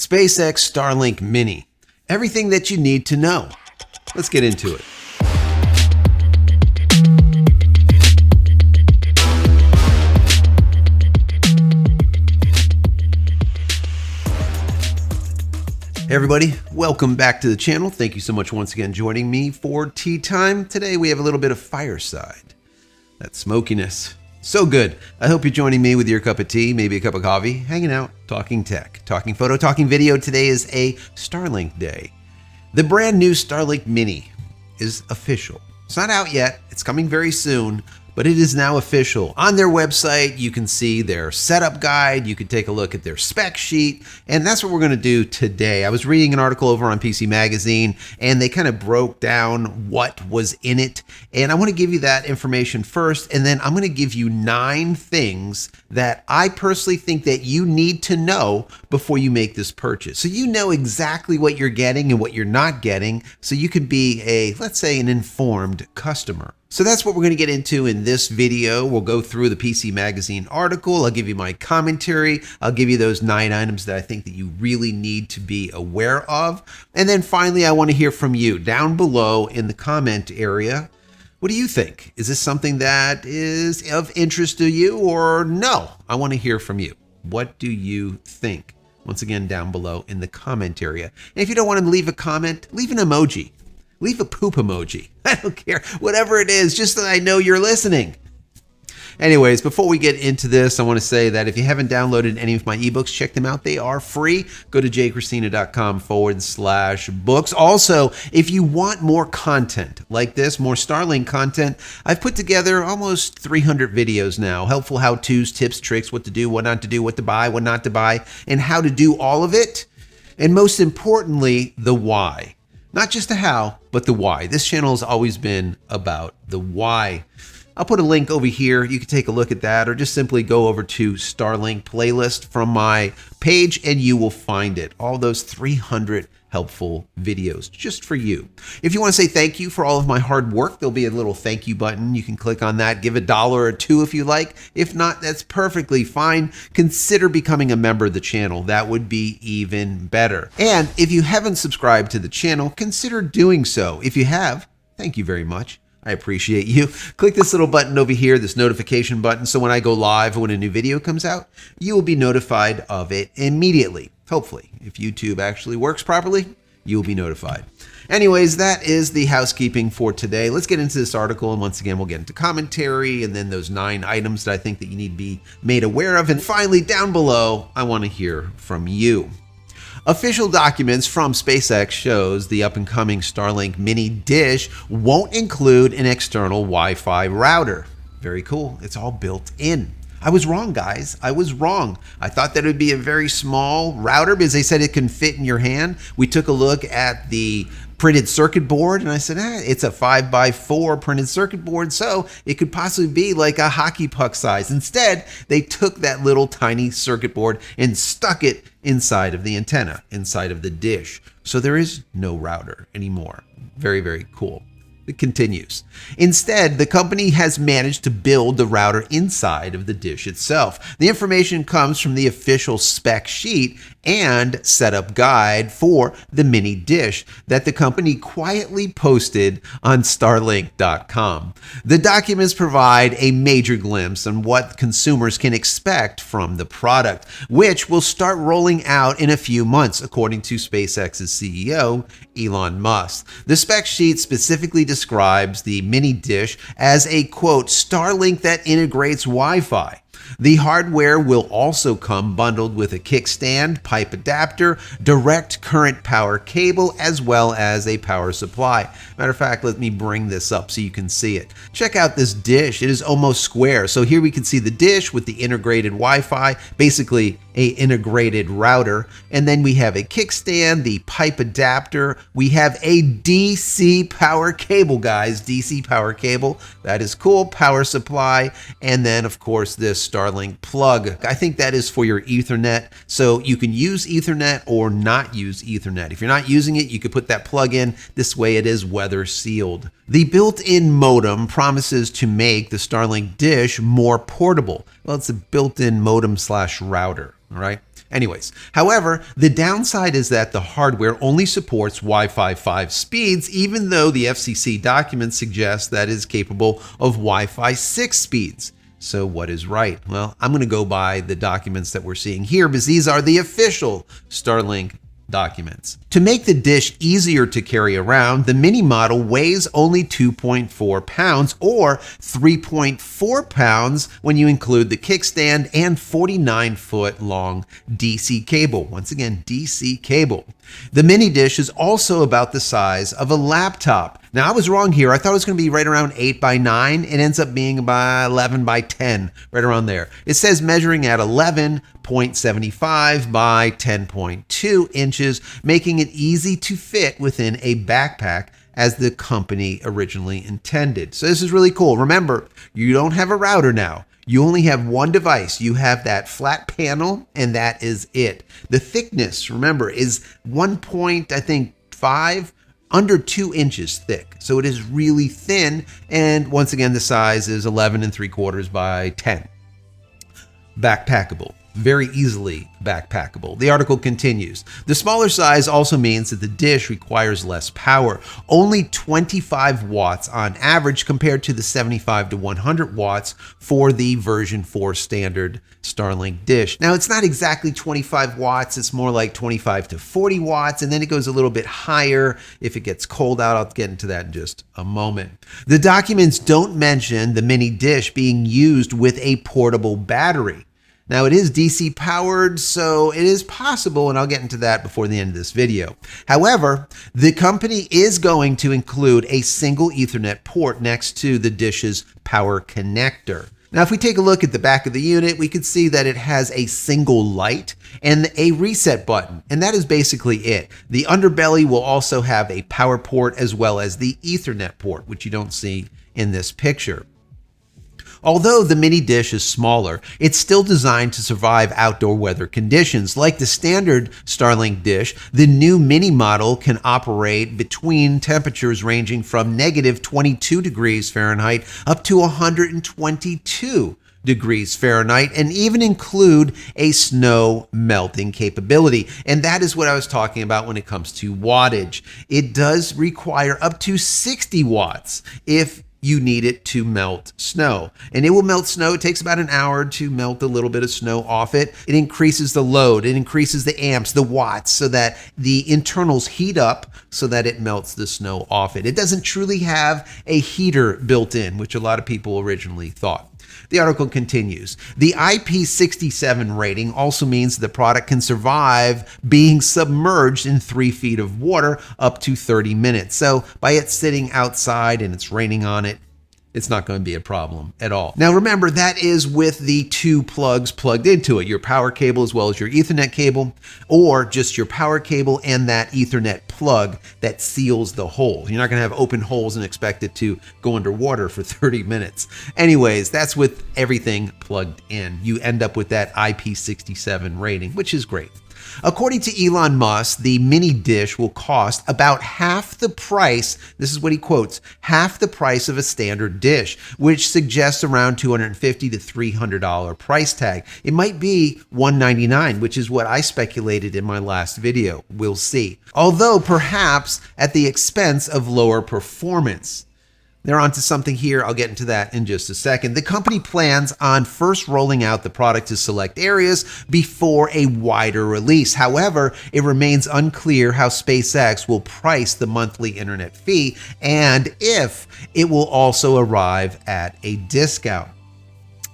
SpaceX Starlink Mini. Everything that you need to know. Let's get into it. Hey everybody, welcome back to the channel. Thank you so much once again joining me for tea time. Today we have a little bit of fireside. That smokiness. So good. I hope you're joining me with your cup of tea, maybe a cup of coffee, hanging out, talking tech, talking photo, talking video. Today is a Starlink day. The brand new Starlink Mini is official. It's not out yet. It's coming very soon, but it is now official. On their website, you can see their setup guide. You can take a look at their spec sheet, and that's what we're going to do today. I was reading an article over on PC Magazine, and they kind of broke down what was in it, and I want to give you that information first, and then I'm going to give you 9 things that I personally think that you need to know before you make this purchase. So you know exactly what you're getting and what you're not getting, so you can be let's say, an informed customer. So that's what we're going to get into in this video. We'll go through the PC Magazine article. I'll give you my commentary. I'll give you those 9 items that I think that you really need to be aware of. And then finally, I want to hear from you down below in the comment area. What do you think? Is this something that is of interest to you or no? I want to hear from you. What do you think? Once again, down below in the comment area. And if you don't want to leave a comment, leave an emoji. Leave a poop emoji. I don't care. Whatever it is, just that I know you're listening. Anyways, before we get into this, I want to say that if you haven't downloaded any of my ebooks, check them out. They are free. Go to JCristina.com/books. Also, if you want more content like this, more Starlink content, I've put together almost 300 videos now. Helpful how-tos, tips, tricks, what to do, what not to do, what to buy, what not to buy, and how to do all of it. And most importantly, the why. Not just the how, but the why. This channel has always been about the why. I'll put a link over here. You can take a look at that, or just simply go over to Starlink playlist from my page and you will find it. All those 300 helpful videos just for you. If you want to say thank you for all of my hard work, there'll be a little thank you button. You can click on that, give $1 or $2 if you like. If not, that's perfectly fine. Consider becoming a member of the channel. That would be even better. And if you haven't subscribed to the channel, consider doing so. If you have, thank you very much. I appreciate you. Click this little button over here, this notification button, so when I go live or when a new video comes out, you will be notified of it immediately. Hopefully, if YouTube actually works properly, you will be notified. Anyways, that is the housekeeping for today. Let's get into this article, and once again, we'll get into commentary and then those 9 items that I think that you need to be made aware of. And finally, down below, I want to hear from you. Official documents from SpaceX shows the up-and-coming Starlink Mini dish won't include an external Wi-Fi router. Very cool. It's all built in. I was wrong, guys. I was wrong. I thought that it would be a very small router because they said it can fit in your hand. We took a look at the printed circuit board and I said, it's a 5x4 printed circuit board, so it could possibly be like a hockey puck size. Instead, they took that little tiny circuit board and stuck it inside of the antenna, inside of the dish. So there is no router anymore. Very, very cool. It continues. Instead, the company has managed to build the router inside of the dish itself. The information comes from the official spec sheet and setup guide for the mini dish that the company quietly posted on Starlink.com. The documents provide a major glimpse on what consumers can expect from the product, which will start rolling out in a few months, according to SpaceX's CEO, Elon Musk. The spec sheet specifically describes the mini dish as a, quote, Starlink that integrates Wi-Fi. The hardware will also come bundled with a kickstand, pipe adapter, direct current power cable, as well as a power supply. Matter of fact, let me bring this up so you can see it. Check out this dish. It is almost square. So here we can see the dish with the integrated Wi-Fi, basically a integrated router. And then we have a kickstand, the pipe adapter. We have a DC power cable, guys. DC power cable. That is cool. Power supply. And then, of course, this Starlink plug. I think that is for your Ethernet. So you can use Ethernet or not use Ethernet. If you're not using it, you could put that plug in. This way it is weather sealed. The built-in modem promises to make the Starlink dish more portable. Well, it's a built-in modem/router. All right. Anyways, however, the downside is that the hardware only supports Wi-Fi 5 speeds, even though the FCC documents suggest that it is capable of Wi-Fi 6 speeds. So what is right? Well, I'm going to go by the documents that we're seeing here because these are the official Starlink documents. To make the dish easier to carry around, the mini model weighs only 2.4 pounds or 3.4 pounds when you include the kickstand and 49-foot long DC cable. Once again, DC cable. The mini dish is also about the size of a laptop. Now, I was wrong here. I thought it was going to be right around 8 by 9. It ends up being about 11 by 10, right around there. It says measuring at 11.75 by 10.2 inches, making it easy to fit within a backpack as the company originally intended. So this is really cool. Remember, you don't have a router now. You only have one device. You have that flat panel, and that is it. The thickness, remember, is 1.5, under 2 inches thick. So it is really thin. And once again, the size is 11.75 by 10. Backpackable. Very easily backpackable. The article continues. The smaller size also means that the dish requires less power, only 25 watts on average compared to the 75 to 100 watts for the version 4 standard Starlink dish. Now, it's not exactly 25 watts, it's more like 25 to 40 watts, and then it goes a little bit higher if it gets cold out. I'll get into that in just a moment. The documents don't mention the mini dish being used with a portable battery. Now, it is DC powered, so it is possible, and I'll get into that before the end of this video. However, the company is going to include a single Ethernet port next to the dish's power connector. Now, if we take a look at the back of the unit, we can see that it has a single light and a reset button, and that is basically it. The underbelly will also have a power port as well as the Ethernet port, which you don't see in this picture. Although the mini dish is smaller, it's still designed to survive outdoor weather conditions. Like the standard Starlink dish, the new mini model can operate between temperatures ranging from negative 22 degrees Fahrenheit up to 122 degrees Fahrenheit, and even include a snow melting capability. And that is what I was talking about when it comes to wattage. It does require up to 60 watts if you need it to melt snow. And it will melt snow. It takes about an hour to melt a little bit of snow off it. It increases the load. It increases the amps, the watts, so that the internals heat up so that it melts the snow off it. It doesn't truly have a heater built in, which a lot of people originally thought. The article continues. The IP67 rating also means the product can survive being submerged in 3 feet of water up to 30 minutes. So by it sitting outside and it's raining on it, it's not going to be a problem at all. Now remember, that is with the 2 plugs plugged into it, your power cable as well as your Ethernet cable, or just your power cable and that Ethernet plug that seals the hole. You're not going to have open holes and expect it to go underwater for 30 minutes. Anyways, that's with everything plugged in. You end up with that IP67 rating, which is great. According to Elon Musk, the mini dish will cost about half the price, this is what he quotes, half the price of a standard dish, which suggests around $250 to $300 price tag. It might be $199, which is what I speculated in my last video. We'll see. Although perhaps at the expense of lower performance. They're onto something here. I'll get into that in just a second. The company plans on first rolling out the product to select areas before a wider release. However, it remains unclear how SpaceX will price the monthly internet fee and if it will also arrive at a discount.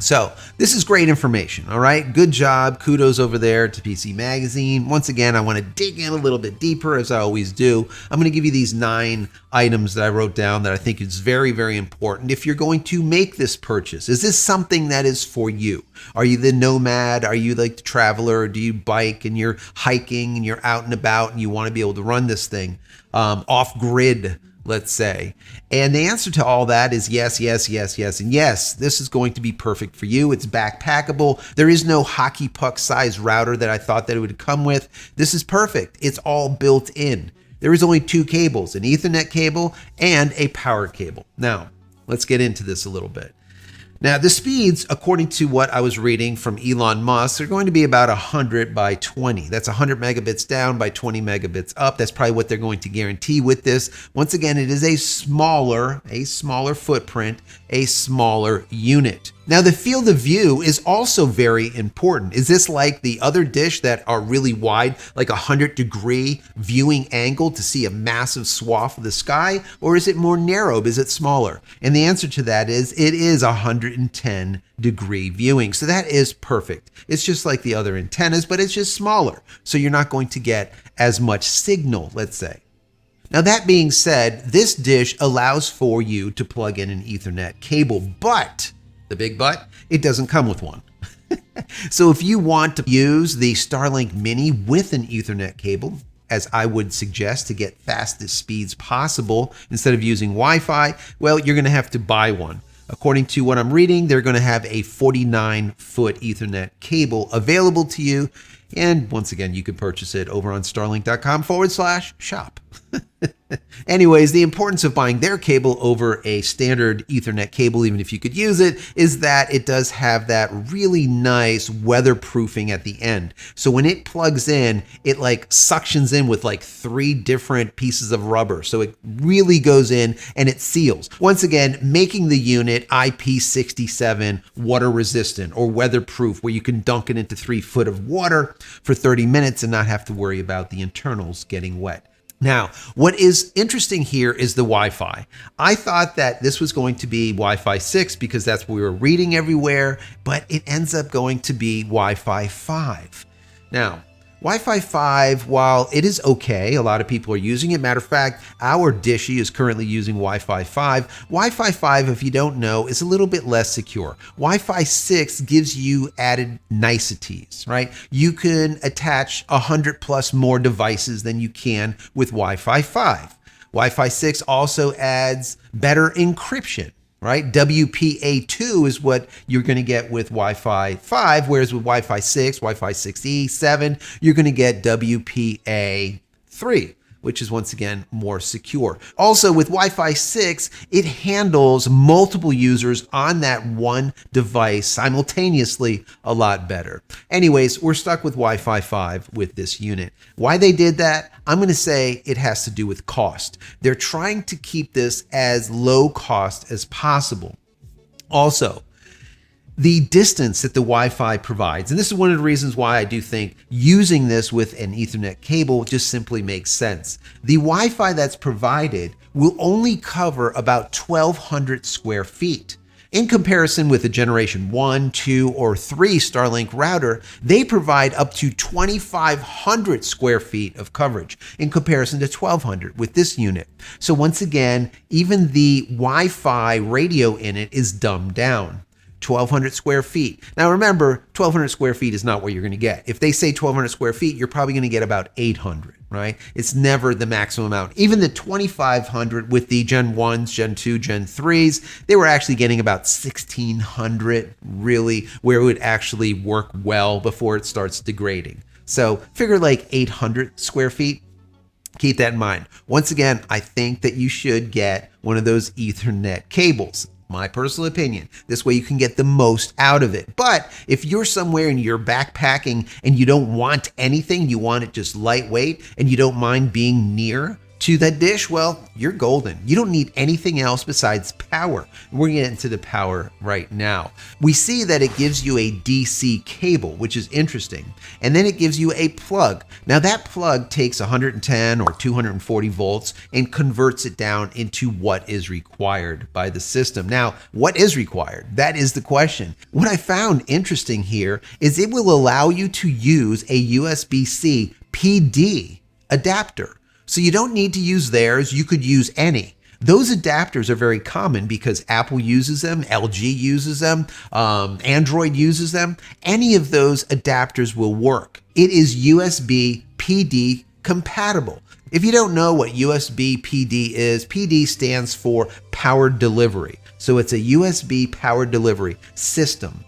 So this is great information, all right? Good job. Kudos over there to PC Magazine. Once again, I want to dig in a little bit deeper, as I always do. I'm going to give you these 9 items that I wrote down that I think is very, very important if you're going to make this purchase. Is this something that is for you? Are you the nomad? Are you like the traveler? Do you bike and you're hiking and you're out and about and you want to be able to run this thing off-grid, let's say? And the answer to all that is yes, yes, yes, yes, and yes. This is going to be perfect for you. It's backpackable. There is no hockey puck size router that I thought that it would come with. This is perfect. It's all built in. There is only 2 cables, an Ethernet cable and a power cable. Now, let's get into this a little bit. Now, the speeds, according to what I was reading from Elon Musk, are going to be about 100 by 20. That's 100 megabits down by 20 megabits up. That's probably what they're going to guarantee with this. Once again, it is a smaller footprint, a smaller unit. Now, the field of view is also very important. Is this like the other dish that are really wide, like 100-degree viewing angle to see a massive swath of the sky? Or is it more narrow? Is it smaller? And the answer to that is it is 110-degree viewing. So that is perfect. It's just like the other antennas, but it's just smaller. So you're not going to get as much signal, let's say. Now, that being said, this dish allows for you to plug in an Ethernet cable, but the big but, it doesn't come with one. So if you want to use the Starlink Mini with an Ethernet cable, as I would suggest to get fastest speeds possible instead of using Wi-Fi, well, you're going to have to buy one. According to what I'm reading, they're going to have a 49-foot Ethernet cable available to you. And once again, you can purchase it over on starlink.com/shop. Anyways, the importance of buying their cable over a standard Ethernet cable, even if you could use it, is that it does have that really nice weatherproofing at the end. So when it plugs in, it like suctions in with like 3 different pieces of rubber. So it really goes in and it seals. Once again, making the unit IP67 water resistant or weatherproof, where you can dunk it into 3 foot of water for 30 minutes and not have to worry about the internals getting wet. Now, what is interesting here is the Wi-Fi. I thought that this was going to be Wi-Fi 6 because that's what we were reading everywhere, but it ends up going to be Wi-Fi 5. Now, Wi-Fi 5, while it is okay, a lot of people are using it. Matter of fact, our Dishy is currently using Wi-Fi 5. Wi-Fi 5, if you don't know, is a little bit less secure. Wi-Fi 6 gives you added niceties, right? You can attach 100 plus more devices than you can with Wi-Fi 5. Wi-Fi 6 also adds better encryption. Right? WPA2 is what you're going to get with Wi-Fi 5, whereas with Wi-Fi 6, Wi-Fi 6E, 7, you're going to get WPA3, which is once again more secure. Also with Wi-Fi 6, it handles multiple users on that one device simultaneously a lot better. Anyways, we're stuck with Wi-Fi 5 with this unit. Why they did that? I'm going to say it has to do with cost. They're trying to keep this as low cost as possible. Also, the distance that the Wi-Fi provides, and this is one of the reasons why I do think using this with an Ethernet cable just simply makes sense. The Wi-Fi that's provided will only cover about 1,200 square feet. In comparison with a generation 1, 2, or 3 Starlink router, they provide up to 2,500 square feet of coverage in comparison to 1,200 with this unit. So once again, even the Wi-Fi radio in it is dumbed down. 1,200 square feet. Now remember, 1,200 square feet is not what you're going to get. If they say 1,200 square feet, you're probably going to get about 800, right? It's never the maximum amount. Even the 2,500 with the Gen 1s, Gen 2, Gen 3s, they were actually getting about 1,600 really, where it would actually work well before it starts degrading. So figure like 800 square feet. Keep that in mind. Once again, I think that you should get one of those Ethernet cables. My personal opinion. This way you can get the most out of it. But if you're somewhere and you're backpacking and you don't want anything, you want it just lightweight, and you don't mind being near to that dish, well, you're golden. You don't need anything else besides power. We're going to get into the power right now. We see that it gives you a DC cable, which is interesting. And then it gives you a plug. Now that plug takes 110 or 240 volts and converts it down into what is required by the system. Now, what is required? That is the question. What I found interesting here is it will allow you to use a USB-C PD adapter. So you don't need to use theirs, you could use any. Those adapters are very common because Apple uses them, LG uses them, Android uses them. Any of those adapters will work. It is USB PD compatible. If you don't know what USB PD is, PD stands for power delivery. So it's a USB power delivery system.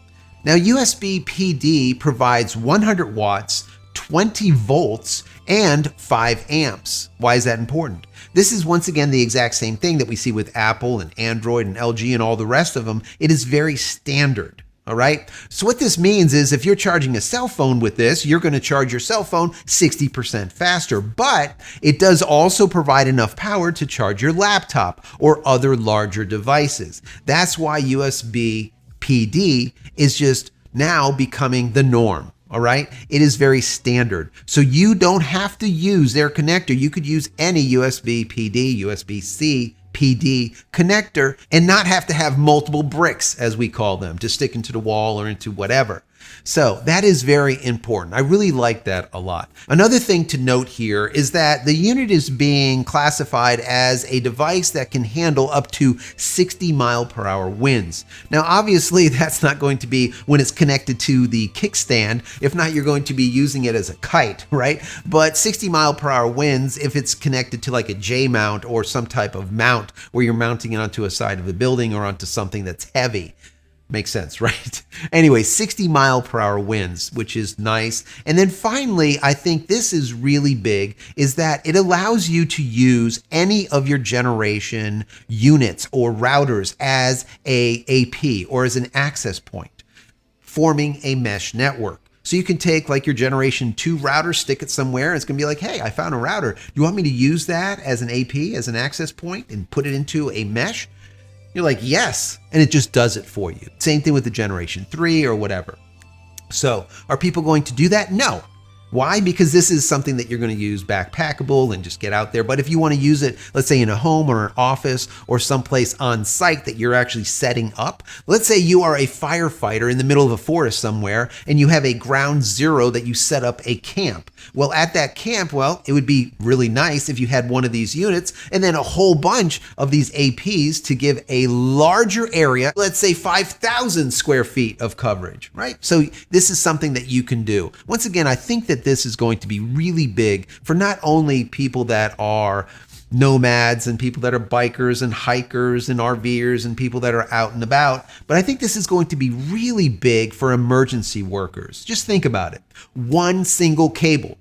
Now USB PD provides 100 watts, 20 volts, and 5 amps. Why is that important? This is once again the exact same thing that we see with Apple and Android and LG and all the rest of them. It is very standard. All right. So what this means is if you're charging a cell phone with this, you're going to charge your cell phone 60% faster, but it does also provide enough power to charge your laptop or other larger devices. That's why USB PD is just now becoming the norm. All right. It is very standard. So you don't have to use their connector. You could use any USB PD, USB-C, PD connector and not have to have multiple bricks, as we call them, to stick into the wall or into whatever. So that is very important. I really like that a lot. Another thing to note here is that the unit is being classified as a device that can handle up to 60-mile-per-hour winds. Now, obviously, that's not going to be when it's connected to the kickstand. If not, you're going to be using it as a kite, right? But 60-mile-per-hour winds, if it's connected to like a J-mount or some type of mount where you're mounting it onto a side of a building or onto something that's heavy, makes sense, right? Anyway, 60-mile-per-hour winds, which is nice. And then finally, I think this is really big, is that it allows you to use any of your generation units or routers as a AP or as an access point, forming a mesh network. So you can take like your generation 2 router, stick it somewhere, and it's going to be like, hey, I found a router. You want me to use that as an AP, as an access point, and put it into a mesh? You're like, yes, and it just does it for you. Same thing with the generation 3 or whatever. So are people going to do that? No. Why? Because this is something that you're going to use backpackable and just get out there. But if you want to use it, let's say in a home or an office or someplace on site that you're actually setting up. Let's say you are a firefighter in the middle of a forest somewhere and you have a ground zero that you set up a camp. Well, at that camp, well, it would be really nice if you had one of these units and then a whole bunch of these APs to give a larger area, let's say 5,000 square feet of coverage, right? So this is something that you can do. Once again, I think that this is going to be really big for not only people that are nomads and people that are bikers and hikers and RVers and people that are out and about, but I think this is going to be really big for emergency workers. Just think about it. One single cable.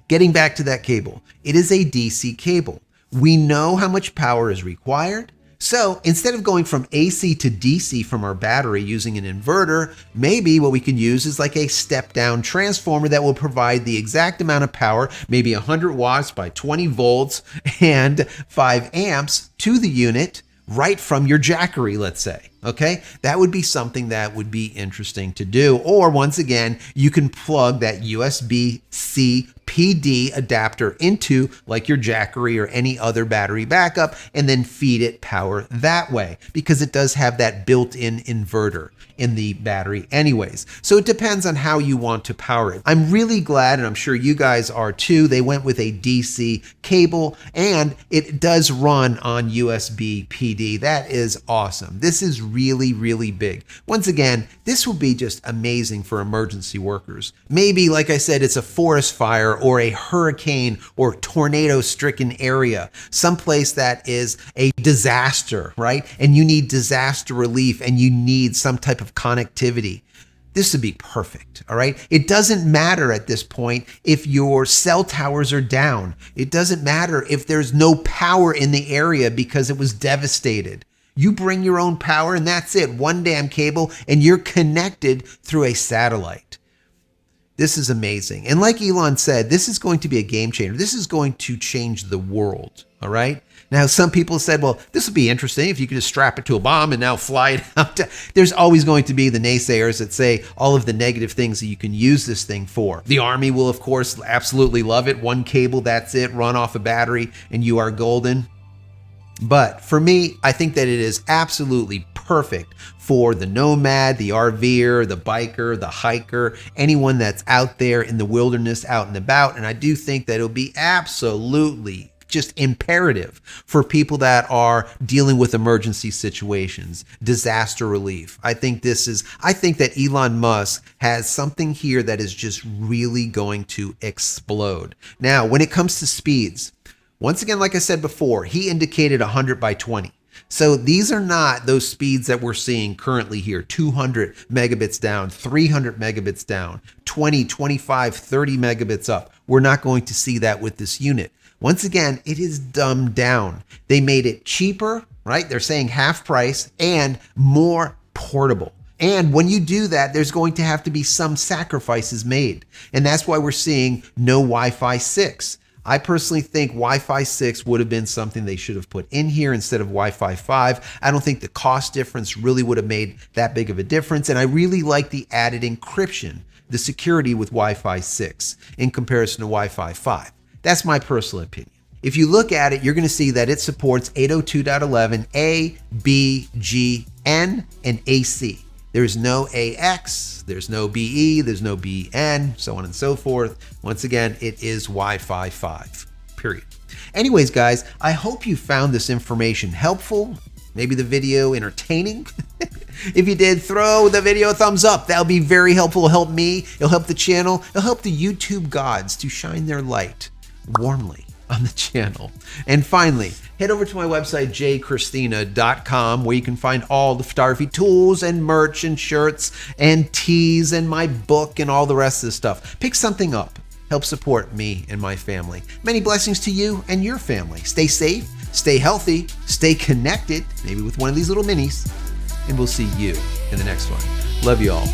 Getting back to that cable, it is a DC cable. We know how much power is required. So instead of going from AC to DC from our battery using an inverter, maybe what we can use is like a step-down transformer that will provide the exact amount of power, maybe 100 watts by 20 volts and 5 amps to the unit right from your Jackery, let's say. Okay, that would be something that would be interesting to do. Or once again, you can plug that USB-C PD adapter into like your Jackery or any other battery backup and then feed it power that way because it does have that built-in inverter in the battery anyways. So it depends on how you want to power it. I'm really glad, and I'm sure you guys are too, they went with a DC cable and it does run on USB PD. That is awesome. This is really, really big. Once again, this will be just amazing for emergency workers. Maybe, like I said, it's a forest fire or a hurricane or tornado-stricken area, someplace that is a disaster, right? And you need disaster relief and you need some type of connectivity. This would be perfect, all right? It doesn't matter at this point if your cell towers are down. It doesn't matter if there's no power in the area because it was devastated. You bring your own power and that's it. One damn cable and you're connected through a satellite. This is amazing. And like Elon said, this is going to be a game changer. This is going to change the world, all right? Now, some people said, well, this would be interesting if you could just strap it to a bomb and now fly it out. There's always going to be the naysayers that say all of the negative things that you can use this thing for. The Army will, of course, absolutely love it. One cable, that's it, run off a battery, and you are golden. But for me, I think that it is absolutely perfect for the nomad, the RVer, the biker, the hiker, anyone that's out there in the wilderness, out and about. And I do think that it'll be absolutely just imperative for people that are dealing with emergency situations, disaster relief. I think that Elon Musk has something here that is just really going to explode. Now, when it comes to speeds, once again, like I said before, he indicated 100 by 20. So these are not those speeds that we're seeing currently here, 200 megabits down, 300 megabits down, 20, 25, 30 megabits up. We're not going to see that with this unit. Once again, it is dumbed down. They made it cheaper, right? They're saying half price and more portable. And when you do that, there's going to have to be some sacrifices made. And that's why we're seeing no Wi-Fi 6. I personally think Wi-Fi 6 would have been something they should have put in here instead of Wi-Fi 5. I don't think the cost difference really would have made that big of a difference. And I really like the added encryption, the security with Wi-Fi 6 in comparison to Wi-Fi 5. That's my personal opinion. If you look at it, you're going to see that it supports 802.11a, b, g, n, and ac. There's no AX, there's no BE, there's no BN, so on and so forth. Once again, it is Wi-Fi 5, period. Anyways, guys, I hope you found this information helpful, maybe the video entertaining. If you did, throw the video a thumbs up. That'll be very helpful. It'll help me, it'll help the channel, it'll help the YouTube gods to shine their light warmly on the channel. And finally, head over to my website, JCristina.com, where you can find all the photography tools and merch and shirts and tees and my book and all the rest of the stuff. Pick something up. Help support me and my family. Many blessings to you and your family. Stay safe, stay healthy, stay connected, maybe with one of these little minis, and we'll see you in the next one. Love you all.